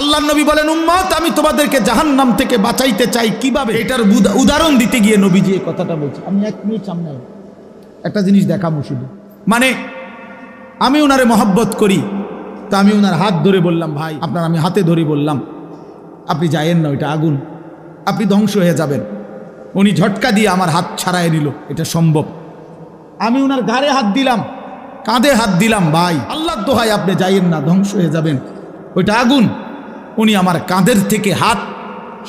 আল্লাহর নবী বলেন, উম্মত আমি তোমাদেরকে জাহান্নাম থেকে বাঁচাইতে চাই কিভাবে। এটার উদাহরণ দিতে গিয়ে নবীজি এই কথাটা বলছে। আমি 1 মিনিট সামনে একটা জিনিস দেখাবো শুধু। মানে আমি ওনারে মহব্বত করি, তা আমি ওনার হাত ধরে বললাম, ভাই আপনার আমি হাতে ধরে বললাম, আপনি যায়েন না, ওইটা আগুন, আপনি ধ্বংস হয়ে যাবেন। উনি ঝটকা দিয়ে আমার হাত ছাড়াই নিল, এটা সম্ভব। আমি ওনার ঘাড়ে হাত দিলাম, কাঁধে হাত দিলাম, ভাই আল্লাহর দোহাই আপনি যাইয়েন না, ধ্বংস হয়ে যাবেন, ওইটা আগুন। উনি আমার কাঁধের থেকে হাত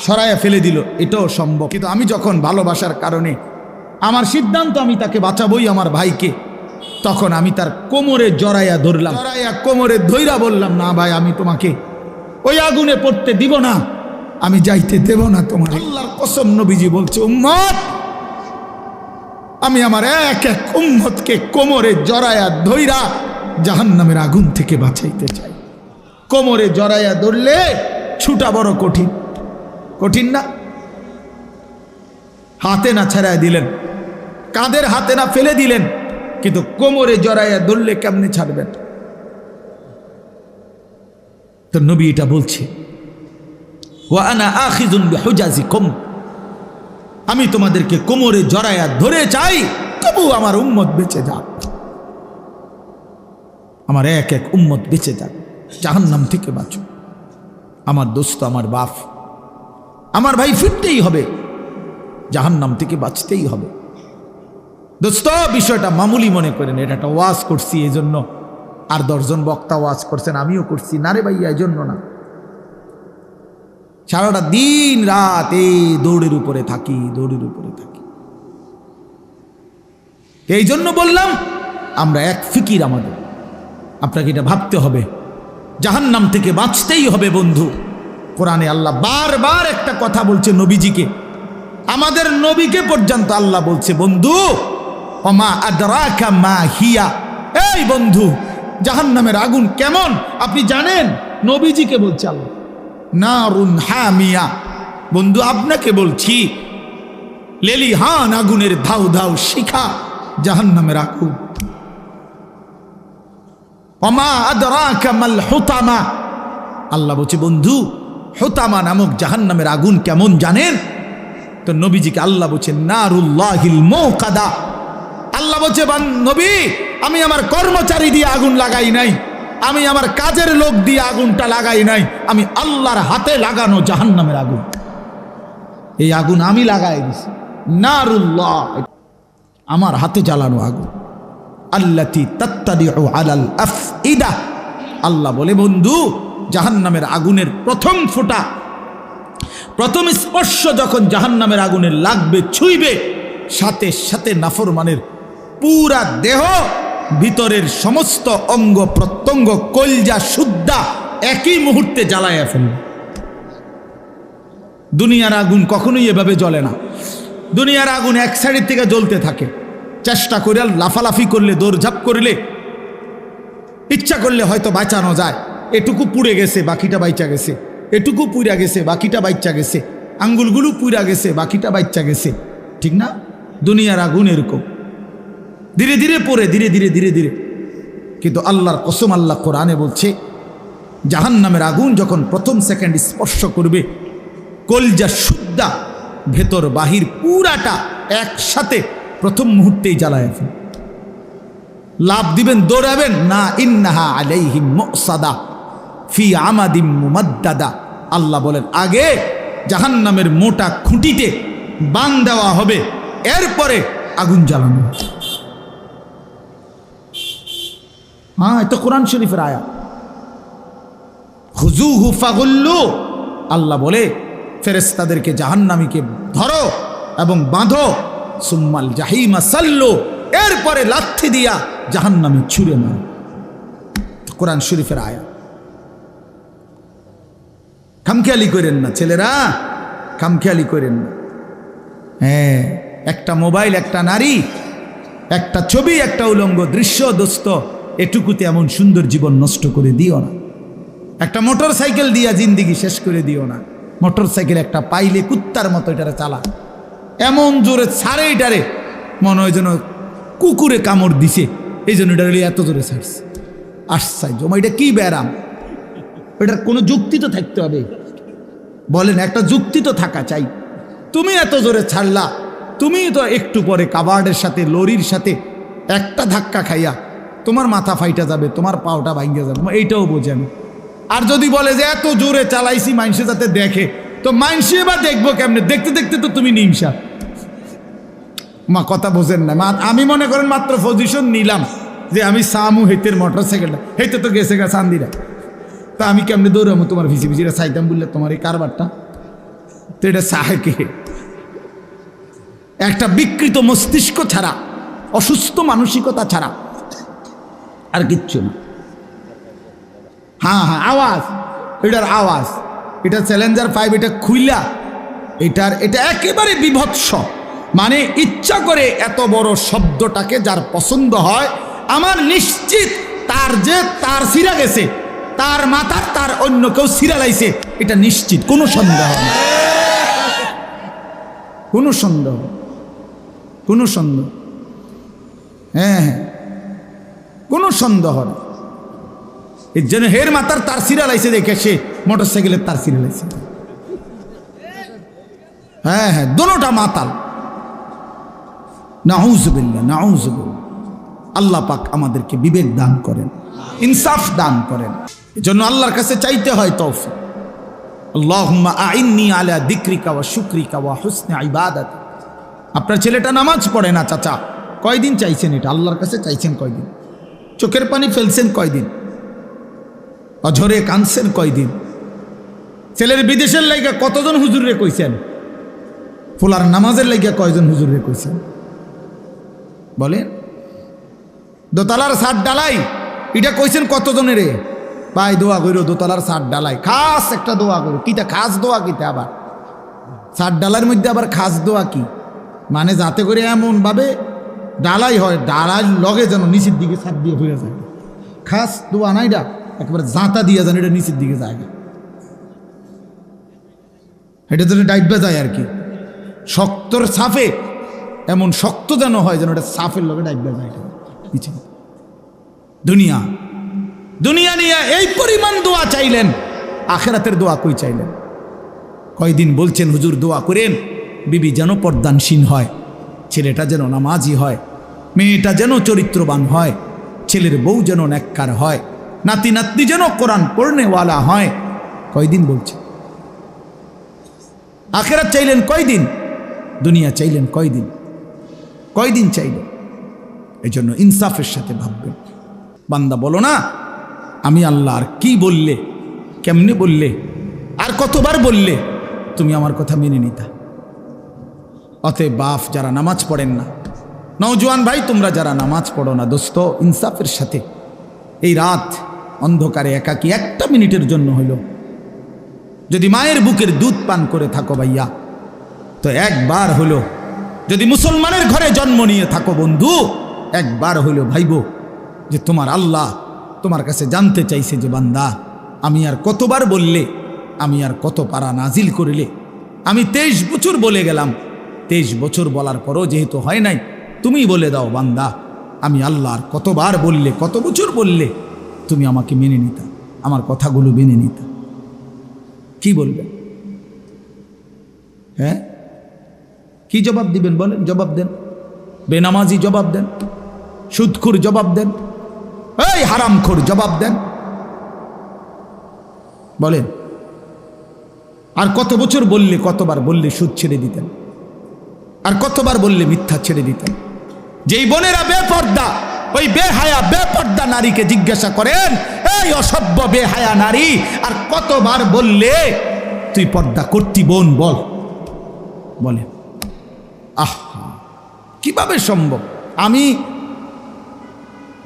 সরাইয়া ফেলে দিল, এটাও সম্ভব। কিন্তু আমি যখন ভালোবাসার কারণে আমার সিদ্ধান্ত আমি তাকে বাঁচাবই, আমার ভাইকে, তখন আমি তার কোমরে জড়াইয়া ধরলাম, জড়াইয়া কোমরে ধইরা বললাম, না ভাই আমি তোমাকে ওই আগুনে পড়তে দিব না, আমি যাইতে দেব না তোমার। আল্লাহর কসম নবীজি বলছে, উম্মত আমি আমার এক এক উম্মতকে কোমরে জড়াইয়া ধইরা জাহান্নামের আগুন থেকে বাঁচাইতে চাই। কোমরে জড়াইয়া ধরলে ছুটা বড় কঠিন, কঠিন না? হাতে না ছাড়াই দিলেন, কাঁধের হাতে না ফেলে দিলেন, কিন্তু কোমরে জড়াইয়া ধরলে কেমনে ছাড়বেন? তো নবী এটা বলছে, ওয়া আনা আখিযুন বিহুজাজিকুম, আমি তোমাদেরকে কোমরে জড়াইয়া ধরে চাই, তবু আমার উম্মত বেঁচে যাক, আমার এক এক উম্মত বেঁচে যাক, জাহান্নাম থেকে বাঁচো। আমার দোস্ত, আমার বাপ, আমার ভাই ফিরতেই হবে, জাহান্নাম থেকে বাঁচতেই হবে। দোস্ত বিষয়টা মামুলি মনে করেন, এটা একটা ওয়াজ করছি এই জন্য, আর 10 জন বক্তা ওয়াজ করছেন, আমিও করছি না রে ভাইয়া, এই জন্য না। সারাটা দিন রাত এই দৌড়ের উপরে থাকি, দৌড়ের উপরে থাকি। এই জন্য বললাম আমরা এক ফিকির, আমাদের আপনাকে এটা ভাবতে হবে, জাহান্নাম থেকে বাঁচতেই হবে বন্ধু। কোরআনে আল্লাহ বারবার একটা কথা বলছে নবীজিকে, আমাদের নবীকে পর্যন্ত আল্লাহ বলছে, বন্ধু ওমা আদরাকা মা হিয়া, এই বন্ধু জাহান্নামের আগুন কেমন আপনি জানেন? নবীজিকে বলছে আল্লাহ। নারুন হামিয়া, বন্ধু আপনাকে বলছি, লেলিহান আগুনের ধাউ ধাউ শিখা জাহান্নামের আগুন। ওমা আদরাকা মাল হুতামা, আল্লাহ বলছে বন্ধু হুতামা নামক জাহান্নামের আগুন কেমন জানেন? তো নবীজিকে আল্লাহ বলছে নারুল্লাহিল মুকাদা, আল্লাহ বলছে নবী আমি আমার কর্মচারী দিয়ে আগুন লাগাই নাই, আমি আমার কাজের লোক দিয়ে আগুনটা লাগাই নাই, আমি আল্লাহর হাতে লাগানো জাহান্নামের আগুন, এই আগুন আমি লাগাই দিছি। নারুল্লাহ, আমার হাতে জ্বালানো আগুন। আল্লাতী তাত্তাদিউ আলাল আফইদা, আল্লাহ বলে বন্ধু জাহান্নামের আগুনের প্রথম ফোঁটা, প্রথম স্পর্শ যখন জাহান্নামের আগুনের লাগবে, ছুঁইবে, সাথে সাথে নাফরমানের পুরা দেহ, ভিতরের সমস্ত অঙ্গ প্রত্যঙ্গ, কলজা সুদ্ধা একই মুহূর্তে জ্বালাইয়া ফেলবে। দুনিয়ার আগুন কখনোই এভাবে জ্বলে না। দুনিয়ার আগুন এক সাইড থেকে জ্বলতে থাকে, চেষ্টা করে লাফালাফি করলে, দৌড়ঝাঁপ করলে, ইচ্ছা করলে হয়তো বাঁচানো যায়। এটুকু পুড়ে গেছে, বাকিটা বাইচা গেছে, এটুকু পুড়া গেছে, বাকিটা বাইচা গেছে, আঙ্গুলগুলো পুড়া গেছে, বাকিটা বাইচা গেছে, ঠিক না? দুনিয়ার আগুন এরকম ধীরে ধীরে পড়ে, ধীরে ধীরে ধীরে ধীরে। কিন্তু আল্লাহর কসম, আল্লাহ কোরআনে বলছে জাহান্নামের আগুন যখন প্রথম সেকেন্ড স্পর্শ করবে, কলজা সুদ্ধা ভেতর বাহির পুরাটা একসাথে প্রথম মুহূর্তেই জ্বালায় ফেলে। লাভ দিবেন, দৌড়াবেন না, ইন্নাহা আলাইহিম মুসাদা ফি আমাদিম মুমাদ্দাদা, আল্লাহ বলেন আগে জাহান্নামের মোটা খুঁটিতে বান দেওয়া হবে, এরপরে আগুন জ্বালানো। হ্যাঁ, এটা কোরআন শরীফের আয়াত। খুযুহু ফাগুল্লু, আল্লাহ বলে ফেরেশতাদেরকে জাহান্নামীকে ধরো এবং বাঁধো, সুম্মাল জাহিমা সাল্লু, এরপরে লাথি দিয়া জাহান্নামে ছুঁড়ে মারো। কোরআন শরীফের আয়াত। খামখেয়ালি করেন না ছেলেরা, খামখেয়ালি করেন না। হ্যাঁ, একটা মোবাইল, একটা নারী, একটা ছবি, একটা উলঙ্গ দৃশ্য, দোস্ত এটুকুতে এমন সুন্দর জীবন নষ্ট করে দিও না। একটা মোটর সাইকেল দিয়া জিন্দিগি শেষ করে দিও না। মোটর সাইকেল একটা পাইলে কুত্তার মতো এটারে চালা, এমন জোরে ছাড়ে, এটারে মনে হয় যেন কুকুরে কামড় দিছে, এই জন্য এটা এত জোরে ছাড়ছে। আশ্চর্য, এটা কি ব্যারাম? ওটার কোনো যুক্তি তো থাকতে হবে, বলেন একটা যুক্তি তো থাকা চাই। তুমি এত জোরে ছাড়লা, তুমি তো একটু পরে কাবার্ডের সাথে লরির সাথে একটা ধাক্কা খাইয়া তোমার মাথা ফাইটা যাবে, তোমার পাওটা ভাঙ্গে যাবে, এইটাও বোঝেন। আর যদি বলে যে এত জোরে চালাইছি মানুষে যাতে দেখে, তো মানুষে বা দেখবো কেমনে? দেখতে দেখতে তো তুমি নিমসা। মা কথা বোঝেন না। আমি মনে করেন মাত্র পজিশন নিলাম যে আমি সামু হেতের মোটর সাইকেলটা, হেতে তো গেছে গা চান্দিরা, তা আমি কেমনে দৌড়ামো তোমার ভিসি ভিসিটা চাইতাম বললে তোমার এই কারবারটা? তো এটা সাহেকে একটা বিকৃত মস্তিষ্ক ছাড়া, অসুস্থ মানসিকতা ছাড়া আর কিচ্ছু না। হ্যাঁ হ্যাঁ, আওয়াজ, এটার আওয়াজ, এটা চ্যালেঞ্জার 5, এটা খুইলা, এটা একেবারে বিভৎস। মানে ইচ্ছা করে এত বড় শব্দটাকে যার পছন্দ হয়, আমার নিশ্চিত তার সিরা গেছে, তার মাথার তার অন্য কেউ সিরা লাইছে, এটা নিশ্চিত, কোনো সন্দেহ নেই, কোনো সন্দেহ, কোনো সন্দেহ, হ্যাঁ হ্যাঁ, কোনো সন্দেহ নেই। এর জন্য হের মাথার তার সিরা লাইছে দেখে সে মোটর সাইকেলের তার সিরা লাইছে। হ্যাঁ হ্যাঁ, দোনোটা মাতাল। নাউজুবিল্লাহ, নাউজুবিল্লাহ। আল্লাহ পাক আমাদেরকে বিবেক দান করেন, ইনসাফ দান করেন। এজন্য আল্লাহর কাছে চাইতে হয় তৌফিক। আল্লাহুম্মা আইন্নি আলা যিকরিকা ওয়া শুকরিকা ওয়া হুসনি ইবাদাতি। আপনার ছেলেটা নামাজ পড়ে না চাচা, কয়দিন চাইছেন এটা? আল্লাহর কাছে চাইছেন কয়দিন? চোখের পানি ফেলছেন কয়দিন? অঝরে কাঁদছেন কয়দিন? ছেলের বিদেশের লাইগা কতজন হুজুরে কইছেন? ফুলার নামাজের লাইগা কয়জন হুজুরে কইছেন? বলেন। দোতলার ছাদ ডালাই এটা কইছেন কতজনের? রে ভাই দোয়া করো, দোতলার ছাদ ডালাই খাস একটা দোয়া করো। কিটা খাস দোয়া? কিটা আবার ছাদ ডালার মধ্যে আবার খাস দোয়া কি? মানে যাতে করে এমন ভাবে ডালাই হয়, ডালার লগে যেন নিচের দিকে ছাদ দিয়ে হয়ে যায়। খাস দোয়া না এটা, একেবারে জাঁতা দিয়ে যেন এটা নিচের দিকে যায়, এটা যেন ডাইবা যায় আর কি। শক্তর সাফে এমন শক্ত যেন হয় যেন এটা সাফের লগে ডাইবা যায় নিচে। দুনিয়া দুনিয়া নিয়ে এই পরিমাণ দোয়া চাইলেন, আখেরাতের দোয়া কই চাইলেন? কয়দিন বলছেন হুজুর দোয়া করেন বিবি যেন পর্দানসীন হয়, ছেলেটা যেন নামাজি হয়, মেয়েটা যেন চরিত্রবান হয়, ছেলের বউ যেন নেককার হয়, নাতি নাতনি যেন কোরআন পড়নেওয়ালা হয়। কয়দিন বলছেন? আখেরাত চাইলেন কয়দিন? দুনিয়া চাইলেন কয়দিন? কয়দিন চাইলেন? এই জন্য ইনসাফের সাথে ভাববেন। বান্দা বলো না আমি আল্লাহ আর কি বললে, কেমনে বললে, আর কতবার বললে তুমি আমার কথা মেনে নিতা। অতএব বাপ যারা নামাজ পড়েন না, নওজোয়ান ভাই তোমরা যারা নামাজ পড়ো না, দোস্ত ইনসাফের সাথে এই রাত অন্ধকারে একাকী একটা মিনিটের জন্য হইল যদি মায়ের বুকের দুধ পান করে থাকো ভাইয়া, তো একবার হলো যদি মুসলমানের ঘরে জন্ম নিয়ে থাকো বন্ধু, একবার হইলো ভাইবো যে তোমার আল্লাহ তোমার কাছে জানতে চাইছে যে বান্দা আমি আর কতবার বললে, আমি আর কত পারা নাজিল করিলে। আমি 23 বছর বলে গেলাম, 23 বছর বলার পরও যেহেতু হয় নাই, তুমি বলে দাও বান্দা আমি আল্লাহ আর কতবার বললে, কত বছর বললে তুমি আমাকে মেনে নিতা, আমার কথাগুলো মেনে নিতা। কি বলবেন? হ্যাঁ কি জবাব দিবেন বলেন? জবাব দেন। বেনামাজি জবাব দেন, সুদখোর জবাব দেন, এই হারামখোর জবাব দেন, বলেন। আর কত বছর বললে, কতবার বললে সুদ ছেড়ে দিতেন, আর কতবার বললে মিথ্যা ছেড়ে দিতেন। যেই বোনেরা বেপর্দা, ওই বেহায়া বেপর্দা নারীকে জিজ্ঞাসা করেন, এই অসভ্য বেহায়া নারী আর কতবার বললে তুই পর্দা করতি বোন, বল, বলেন। আহা কিভাবে সম্ভব? আমি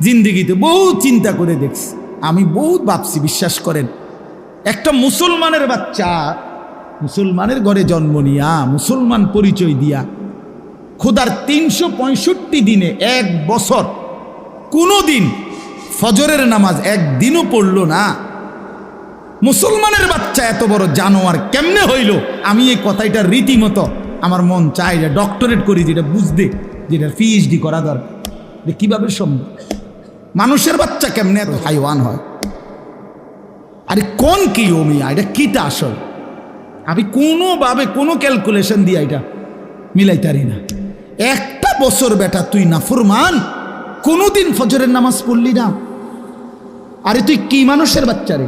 জিন্দিগিতে বহুত চিন্তা করে দেখছি, আমি বহুত ভাবছি, বিশ্বাস করেন। একটা মুসলমানের বাচ্চা মুসলমানের ঘরে জন্ম নিয়া, মুসলমান পরিচয় দিয়া, খোদার 365 দিনে এক বছর কোনো দিন ফজরের নামাজ একদিনও পড়ল না, মুসলমানের বাচ্চা এত বড় জানোয়ার কেমনে হইল? আমি এই কথাটা রীতিমতো আমার মন চাই যে ডক্টরেট করি, যেটা বুঝতে, যেটা PhD করা দরকার, কিভাবে সম্ভব? মানুষের বাচ্চা কেমনে এত হাইওয়ান হয়? আরে কোন কি ও মিয়া, এটা কিটা আসল? আমি কোনোভাবে কোনো ক্যালকুলেশন দিয়ে এটা মিলাইতারি না। একটা বছর বেটা তুই নাফরমান, কোনোদিন ফজরের নামাজ পড়লি না? আরে তুই কি মানুষের বাচ্চা রে?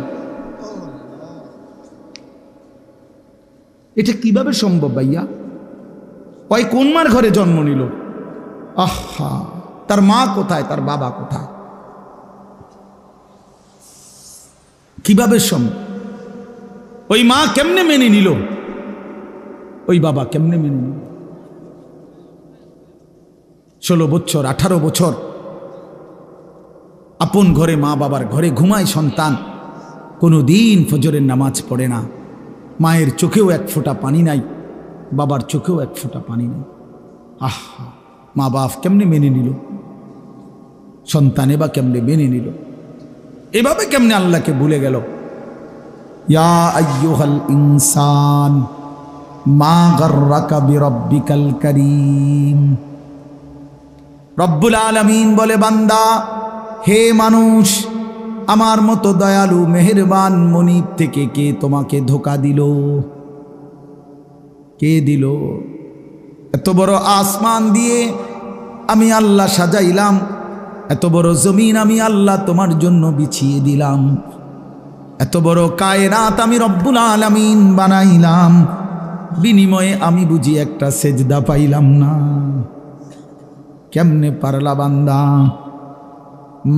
এটা কিভাবে সম্ভব ভাইয়া? ওই কোন মার ঘরে জন্ম নিল? আহা, তার মা কোথায়, তার বাবা কোথায়? কিভাবে সম্ভব? ওই মা কেমনে মেনে নিল, ওই বাবা কেমনে মেনে নিল? 16 বছর 18 বছর আপন ঘরে, মা বাবার ঘরে ঘুমায় সন্তান, কোনো দিন ফজরের নামাজ পড়ে না। মায়ের চোখেও এক ফোঁটা পানি নাই, বাবার চোখেও এক ফোঁটা পানি নাই। আহা, মা বাপ কেমনে মেনে নিল? সন্তানে বা কেমনে মেনে নিল? এভাবে কেমনে আল্লাহকে ভুলে গেল? ইয়া আইয়ুহাল ইনসান মা গাররাকা বিরাব্বিকাল কারীম। রব্বুল আলামিন বলে, বান্দা, হে মানুষ, আমার মতো দয়ালু মেহেরবান মনিব থেকে কে তোমাকে ধোঁকা দিল? কে দিল? এত বড় আসমান দিয়ে আমি আল্লাহ সাজাইলাম, এত বড় জমিন আমি আল্লাহ তোমার জন্য বিছিয়ে দিলাম, এত বড় কায়নাত আমি রব্বুল আলামিন বানাইলাম, বিনিময়ে আমি বুঝি একটা সেজদা পাইলাম না? কেমনে পারলা বান্দা?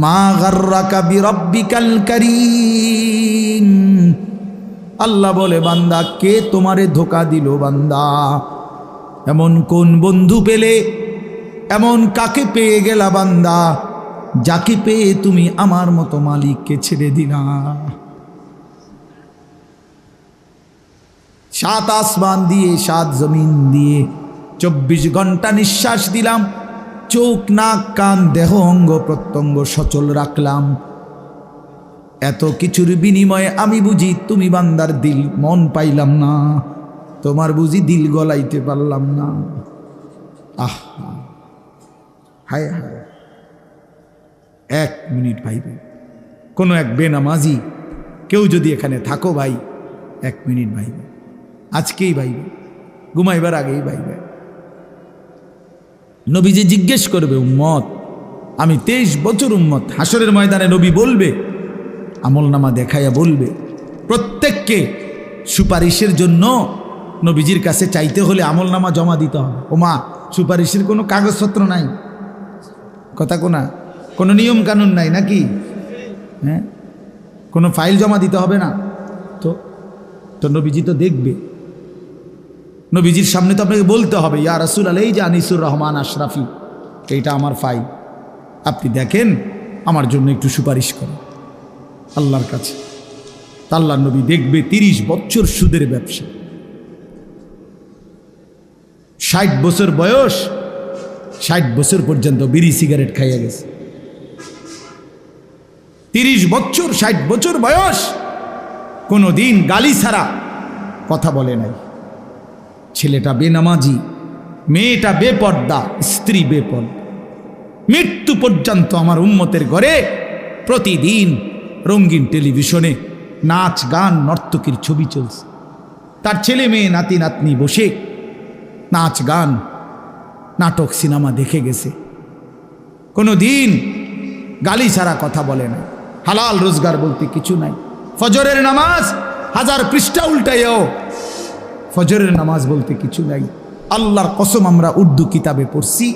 মা গাররাকা বিরাব্বিকাল কারীম। আল্লাহ বলে, বান্দা, কে তোমারে ধোঁকা দিল? বান্দা, এমন কোন বন্ধু পেলে, এমন কাকে পেয়ে গেলা বান্দা, যাকে পেয়ে তুমি আমার মতো মালিককে ছেড়ে দিলা? 7 আসমান দিয়ে 7 জমিন দিয়ে 24 ঘন্টা নিঃশ্বাস দিলাম, চোখ নাক কান দেহ অঙ্গ প্রত্যঙ্গ সচল রাখলাম। এত কিছুর বিনিময়ে আমি বুঝি তুমি বান্দার দিল মন পাইলাম না, তোমার বুঝি দিল গলাইতে পারলাম না। আহা, হায় হায়। 1 মিনিট ভাইবে, কোনো এক বেনামাজি কেউ যদি এখানে থাকো ভাই, 1 মিনিট ভাইবে, আজকেই ভাইবে, ঘুমাইবার আগেই ভাইবে। নবীজি জিজ্ঞেস করবে, উম্মত, আমি 23 বছর উম্মত। হাসরের ময়দানে নবী বলবে, আমলনামা দেখাইয়া বলবে, প্রত্যেককে সুপারিশের জন্য নবীজির কাছে চাইতে হলে আমলনামা জমা দিতে হবে। ও মা, সুপারিশের কোনো কাগজপত্র নাই, কথা কোনা, কোনো নিয়ম কানুন নাই নাকি? হ্যাঁ, কোনো ফাইল জমা দিতে হবে না তো নবীজি তো দেখবে। নবীজির সামনে তো আপনাকে বলতে হবে, ইয়া রাসূলুল্লাহ, এই যে আনিসুর রহমান আশরাফি, এইটা আমার ফাইল, আপনি দেখেন, আমার জন্য একটু সুপারিশ করেন আল্লাহর কাছে। আল্লাহর নবী দেখবে 30 বছর সুদের ব্যবসা, 60 বছর বয়স, 60 বছর পর্যন্ত বিড়ি সিগারেট খাইয়া গেছে। 30 বছর 60 বছর বয়স, কোনো দিন গালি ছাড়া কথা বলে নাই। ছেলেটা বেনামাজি, মেয়েটা বেপর্দা, স্ত্রী বেপর্দা। মৃত্যু পর্যন্ত আমার উম্মতের ঘরে প্রতিদিন রঙিন টেলিভিশনে নাচ গান নর্তকীর ছবি চলছে। তার ছেলে মেয়ে নাতি নাতনি বসে নাচ গান নাটক সিনেমা দেখে গেছে। কোনো দিন গালি ছাড়া কথা বলে না, হালাল রোজগার বলতে কিছু নাই। ফজরের নামাজ 1000 পৃষ্ঠা উল্টাইও, ফজরের নামাজ বলতে কিছু নাই। আল্লাহর কসম, আমরা উর্দু কিতাবে পড়ছি,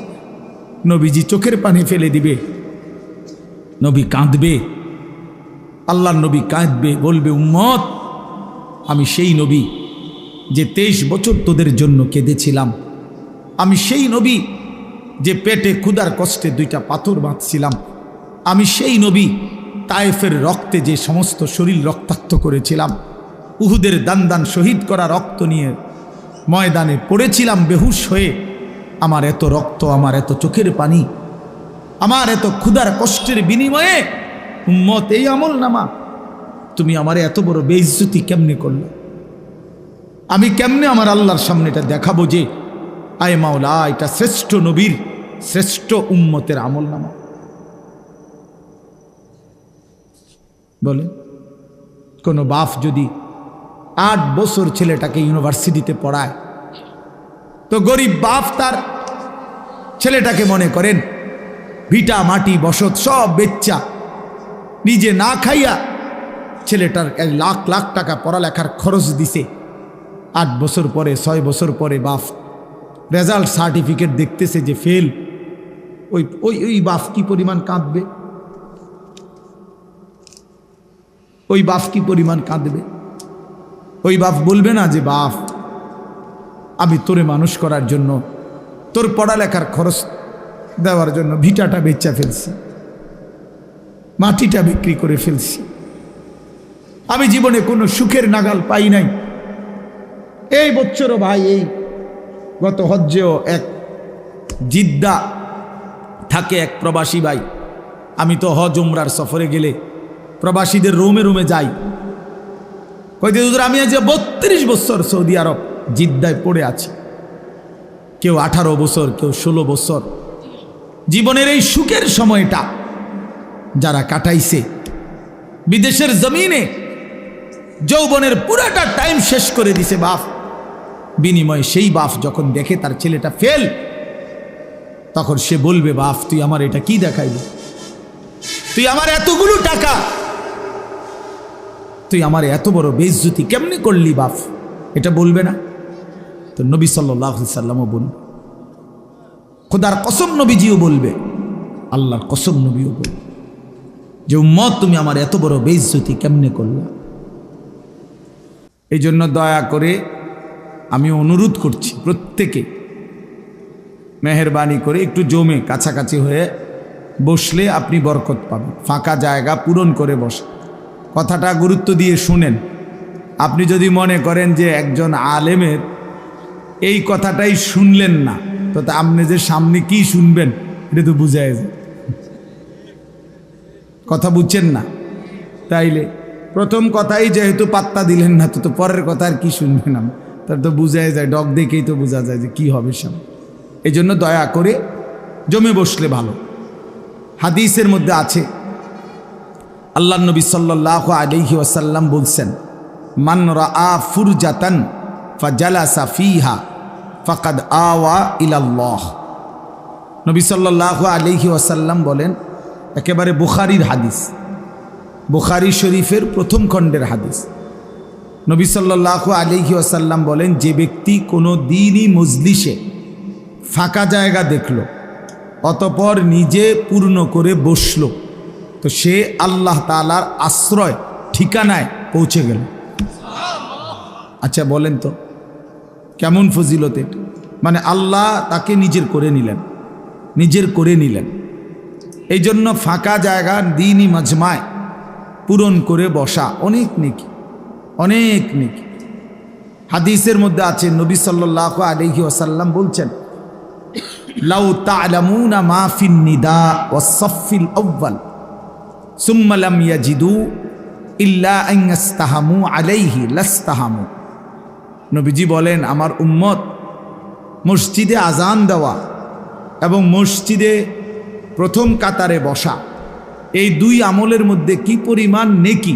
নবীজি চোখের পানি ফেলে দিবে, নবী কাঁদবে, আল্লাহর নবী কাঁদবে, বলবে, উম্মত, আমি সেই নবী যে 23 বছর তোদের জন্য কেঁদেছিলাম, আমি সেই নবী যে পেটে ক্ষুধার কষ্টে 2টা পাথর বাঁধছিলাম, আমি সেই নবী তায়েফের রক্তে যে সমস্ত শরীর রক্তাক্ত করেছিলাম, উহুদের দান শহীদ করা রক্ত নিয়ে ময়দানে পড়েছিলাম বেহুশ হয়ে, আমার এত রক্ত, আমার এত চোখের পানি, আমার এত ক্ষুধার কষ্টের বিনিময়ে উম্মত এই আমলনামা, তুমি আমার এত বড় বেইজ্জতি কেমনে করলে? আমি কেমনে আমার আল্লাহর সামনে এটা দেখাবো যে আয় মাওলা, এটা শ্রেষ্ঠ নবীর শ্রেষ্ঠ উম্মতের আমলনামা? বলে কোনো বাপ যদি 8 বছর ছেলেটাকে ইউনিভার্সিটিতে পড়ায়, তো গরিব বাপ তার ছেলেটাকে মনে করেন ভিটা মাটি বসত সব বেচ্চা নিজে না খাইয়া ছেলেটার 1 লাখ লাখ টাকা পড়ালেখার খরচ দিছে। 8 বছর পরে 6 বছর পরে বাপ রেজাল্ট সার্টিফিকেট দেখতেছে যে ফেল। ওই ওই ওই বাপ কি পরিমাণ কাঁদবে, ওই বাপ কি পরিমাণ কাঁদবে। ওই বাপ বলবে না যে বাপ আমি তোরে মানুষ করার জন্য, তোর পড়ালেখার খরচ দেওয়ার জন্য ভিটাটা বেচা ফেলছি, মাটিটা বিক্রি করে ফেলছি, আমি জীবনে কোনো সুখের নাগাল পাই নাই। এই বছরও ভাই, এই গত হজ্জেও এক জিদ্দা থাকে এক প্রবাসী ভাই, আমি তো হজ উমরার সফরে গেলে প্রবাসীদের রুমে রুমে যাই, কইতে হুজুর আমি আজ 32 বছর সৌদি আরব জিদ্দায় পড়ে আছি, কেউ 18 বছর, কেউ 16 বছর। জীবনের এই সুখের সময়টা যারা কাটাইছে বিদেশের জমিনে, যৌবনের পুরাটা টাইম শেষ করে দিছে বাপ, বিনিময়ে সেই বাপ যখন দেখে তার ছেলেটা ফেল, তখন সে বলবে বাপ তুই আমার এটা কি দেখাইলি, তুই আমার এতগুলো টাকা, তুই আমার এত বড় বেইজ্জতি কেমনে করলি বাপ, এটা বলবে না? তো নবী সাল্লাল্লাহু আলাইহি সাল্লামও বলবে, খোদার কসম নবীজিও বলবে, আল্লাহর কসম নবীও বলবে যে উম্মত তুমি আমার এত বড় বেইজ্জতি কেমনে করলা। এই জন্য দয়া করে আমি অনুরোধ করছি প্রত্যেকে মেহেরবানি করে একটু জমে কাছাকাছি হয়ে বসলে আপনি বরকত পাবেন। ফাঁকা জায়গা পূরণ করে বসে কথাটা গুরুত্ব দিয়ে শুনেন। আপনি যদি মনে করেন যে একজন আলেমের এই কথাটাই শুনলেন না, তো আপনি যে সামনে কি শুনবেন এটা তো বুঝাই যায়, কথা বুঝছেন না। তাইলে প্রথম কথাই যেহেতু পাত্তা দিলেন না, তো পরের কথা আর কি শুনবেন, তার তো বুঝাই যায়, ডগ দেখেই তো বোঝা যায় যে কি হবে সামনে। এই জন্য দয়া করে জমে বসলে ভালো। হাদিসের মধ্যে আছে আল্লাহ নবী সাল্লাল্লাহু আলাইহি ওয়াসাল্লাম বলছেন, মান রাআ ফুরজাতান ফাজালাসা ফিহা ফাকাদ আওয়া ইলাল্লাহ। নবী সাল্লাল্লাহু আলাইহি ওয়াসাল্লাম বলেন, একেবারে বুখারীর হাদিস, বুখারী শরীফের প্রথম খণ্ডের হাদিস। নবী সাল্লাল্লাহু আলাইহি ওয়াসাল্লাম বলেন, যে ব্যক্তি কোনো দ্বীনি মজলিসে ফাঁকা জায়গা দেখলো অতঃপর নিজে পূর্ণ করে বসলো, তো সে আল্লাহ তাআলার আশ্রয় ঠিকানায় পৌঁছে গেল। আচ্ছা বলেন তো কেমন ফজিলত এটা? মানে আল্লাহ তাকে নিজের করে নিলেন, নিজের করে নিলেন। এই জন্য ফাঁকা জায়গা দ্বীনি মাজমায় পূরণ করে বসা অনেক নেকি, অনেক নেকি। হাদিসের মধ্যে আছে নবী সাল্লাল্লাহু আলাইহি ওয়াসাল্লাম বলছেন, লাউ তা'লামুনা মা ফিন নিদা ওয়াস সাফফিল আউয়াল সুম্মা লাম ইয়াজিদু ইল্লা আন ইস্তাহামু আলাইহি লাস্তাহামু। নবীজি বলেন, আমার উম্মত মসজিদে আজান দেওয়া এবং মসজিদে প্রথম কাতারে বসা, এই 2 আমলের মধ্যে কি পরিমাণ নেকি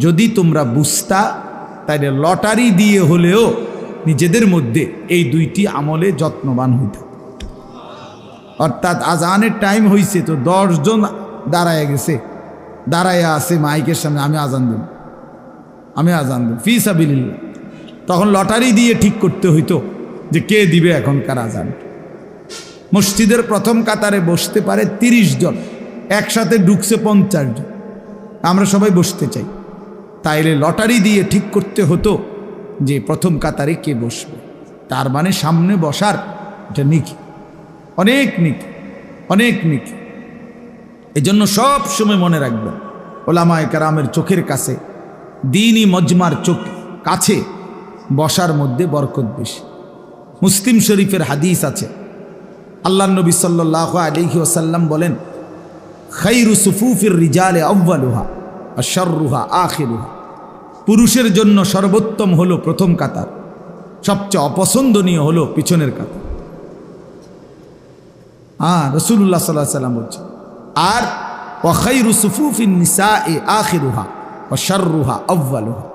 যদি তোমরা বুঝতা, তাইলে লটারি দিয়ে হলেও নিজেদের মধ্যে এই 2টি আমলে যত্নবান হইত। অর্থাৎ আজানের টাইম হয়েছে, তো 10 জন দাঁড়ায় গেছে, দাঁড়াইয়া আছে মাইকের সামনে, আমি আজান দেব, আমি আজান দেব ফি সাবিলিল্লাহ। তখন লটারি দিয়ে ঠিক করতে হইতো যে কে দিবে এখনকার আজান। মসজিদের প্রথম কাতারে বসতে পারে 30 জন, একসাথে ঢুকছে 50 জন, আমরা সবাই বসতে চাই, তাইলে লটারি দিয়ে ঠিক করতে হতো যে প্রথম কাতারে কে বসবে। তার মানে সামনে বসার এটা নেকি, অনেক নেকি, অনেক নেকি। এজন্য সব সময় মনে রাখবেন, ওলামায়ে কেরামের চোখের কাছে, দ্বীনি মজমার চোখ কাছে বসার মধ্যে বরকত বেশি। মুসলিম শরীফের হাদিস আছে, আল্লাহর নবী সাল্লাল্লাহু আলাইহি ওয়াসাল্লাম বলেন, খায়রু সুফুফির রিজালে আউয়ালুহা ওয়া শাররুহা আখিরুহা। পুরুষের জন্য সর্বোত্তম হলো প্রথম কাতার, সবচেয়ে অপছন্দনীয় হলো পিছনের কাতার। রাসূলুল্লাহ সাল্লাল্লাহু আলাইহি ওয়াসাল্লাম বলছেন, আর ওয়া খায়রু সুফুফিন নিসাই আখিরুহা, ওয়া শাররুহা আউয়ালুহা।